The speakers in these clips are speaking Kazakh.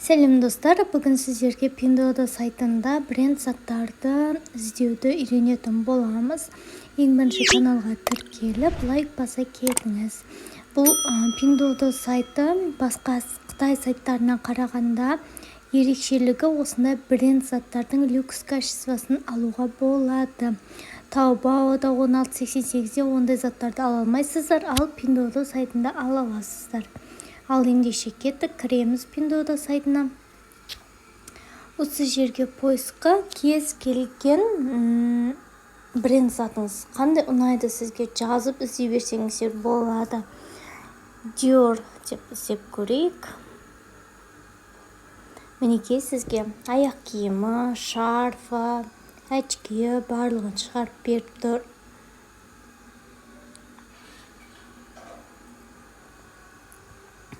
Сәлем достар, бүгін сіздерге Pinduoduo сайтында бренд заттарды іздеуді үйренетін боламыз. Ең бірінші каналға тіркеліп, лайк баса кетіңіз. Бұл Pinduoduo сайты басқа Қытай сайттарына қарағанда ерекшелігі осындай бренд заттардың люкс качествосын алуға болады. Taobao'да 1688-де ондай заттарды ала алмайсыздар, ал Pinduoduo сайтында ала аласыздар. Ал ендеше кеттік, кіреміз Pinduoduo сайтына. Осы жерге поискқа кез келген бренд затыңыз қандай ұнайды сізге жазып іздей берсеңіздер болады. Dior деп іздеп көрейік. Мінекей сізге аяқ киімі, шарфы, очки барлығын шығарып беріп тұр.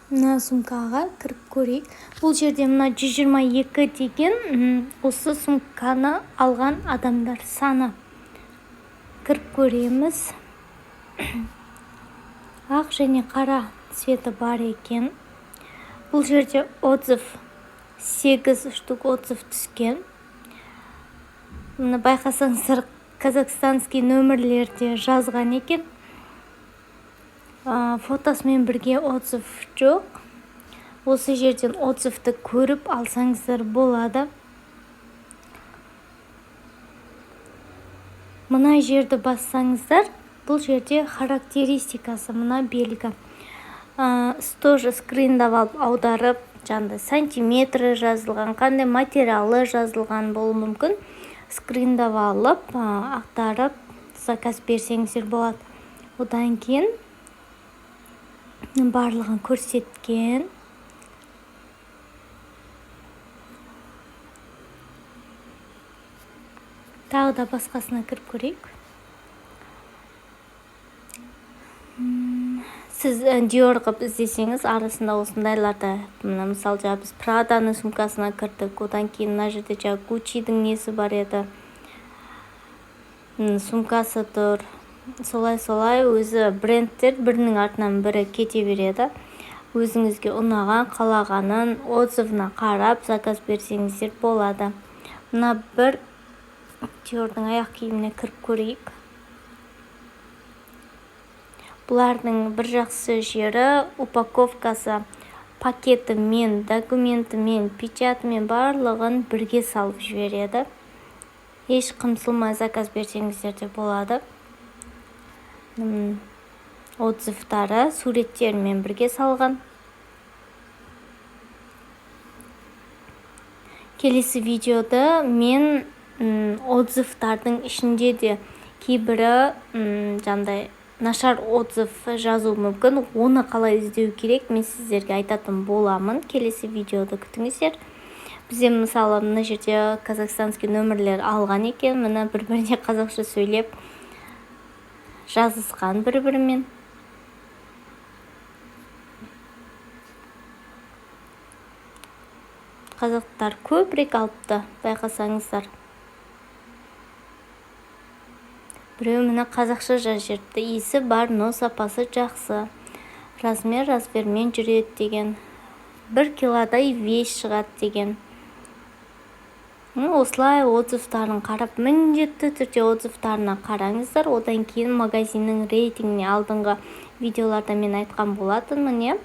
Мына сумкаға кіріп көрейік. Бұл жерде мына 122 деген осы сумканы алған адамдар саны. Кіріп көреміз. Ақ және қара цветі бар екен. Бұл жерде отзыв 8 штук отзыв түскен. Мына байқасаңыздар, казахстанский нөмірлерде жазған екен. Фотосымен бірге отзыв жоқ. Осы жерден отзывты көріп алсаңыздар болады. Мына жерді бассаңыздар, бұл жерде характеристикасы мына белгі. Тоже скриндап алып аударып, жаңда сантиметрі жазылған, қандай материалы жазылған болуы мүмкін. Скриндап алып, ақтарып, заказ берсеңіздер болады. Одан кейін барлығын көрсеткен. Тағы да басқасына кіріп көрейік. Сіз Dior қып іздесеңіз, арасында осындайларды, мысалы біз Prada'ның сумкасына кірдік, одан кейін мына жерде Gucci'дің несі бар еді. Сумкасы тұр. Солай өзі брендтер бірінің артынан бірі кете береді. Өзіңізге ұнаған, қалағанын отзывына қарап заказ берсеңіздер болады. Мына бір Dior'дың аяқ киіміне кіріп көрейік. Бұлардың бір жақсы жері упаковкасы, пакетімен, документімен, печатымен барлығын бірге салып жібереді. Еш қымсылмай заказ берсеңіздер де болады. Отзывтары суреттермен бірге салған. Келесі видеода мен отзывтардың ішінде де кейбірі жандай нашар отзыв жазу мүмкін. Оны қалай іздеу керек, мен сіздерге айтатын боламын. Келесі видеода күтіңіздер. Бізде мысалы мына жерде казахстанский нөмірлер алған екен. Мына бір-біріне қазақша сөйлеп жазысқан бір-бірімен. Қазақтар көбірек алыпты, байқасаңыздар. Біреу мені қазақша жазырды. Иісі бар, но сапасы жақсы. Размермен жүреді деген. 1 килодай вес шығады деген. Осылай отзывтарын қарап, міндетті түрде отзывтарына қараңыздар. Одан кейін магазиннің рейтингіне алдыңғы видеоларда мен айтқан болатын. Міне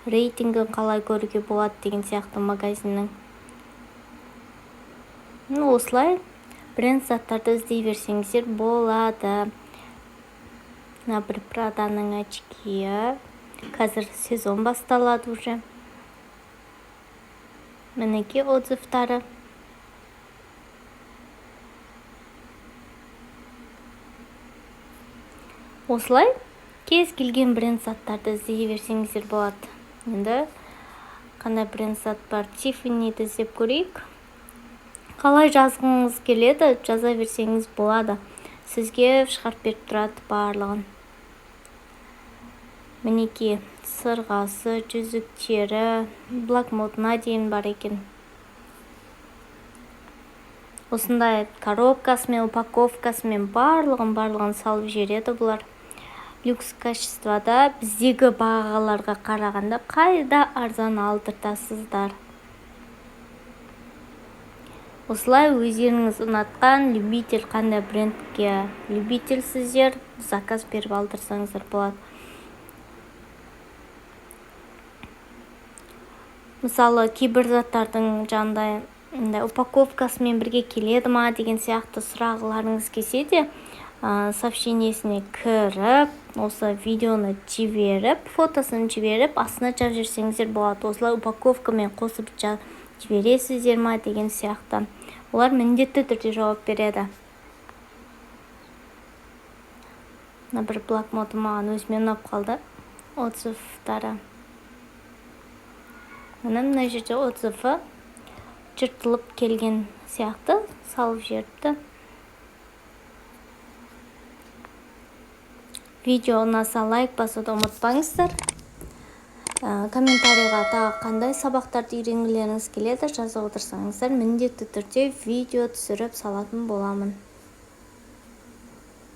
рейтингін қалай көруге болады деген сияқты магазиннің. Осылай бренд заттарды іздей берсеңіздер болады. Мына бір Prada'ның очки. Қазір сезон басталады уже. Мінекей отзывтары. Осылай кез келген бренд заттарды іздей берсеңіздер болады. Енді қандай бренд зат бар? Tiffany'ді іздеп көрейік. Қалай жазғыңыз келеді, жаза берсеңіз болады. Сізге шығарып беріп тұрады барлығын. Мінекей сырғасы, жүзіктері, блокнотына дейін бар екен. Осындай коробкасымен, упаковкасымен барлығын салып жібереді бұлар. Люкс качествода біздегі бағаларға қарағанда қайда арзан алдыртасыздар. Осылай өздеріңіз ұнатқан любитель қандай брендке любительсіздер, заказ беріп алдырсаңыздар болады. Мысалы, кейбір заттардың жаңағыдай упаковкасымен бірге келеді ма деген сияқты сұрағыларыңыз келсе де, сообщениесіне кіріп, осы видеоны жіберіп, фотосын жіберіп, астына жазып жіберсеңіздер болады. Осылай упаковкамен қосып жібересіздер ма деген сияқты. Олар міндетті түрде жауап береді. Бір блокноты маған өзіме ұнап қалды. Отзывтары. Мына жерде отзывы жыртылып келген сияқты салып жіберіпті. Видео ұнаса лайк басуды ұмытпаңыздар. Комментарийға тағы қандай сабақтарды үйренгілеріңіз келеді жазып отырсаңыздар, міндетті түрде видео түсіріп салатын боламын.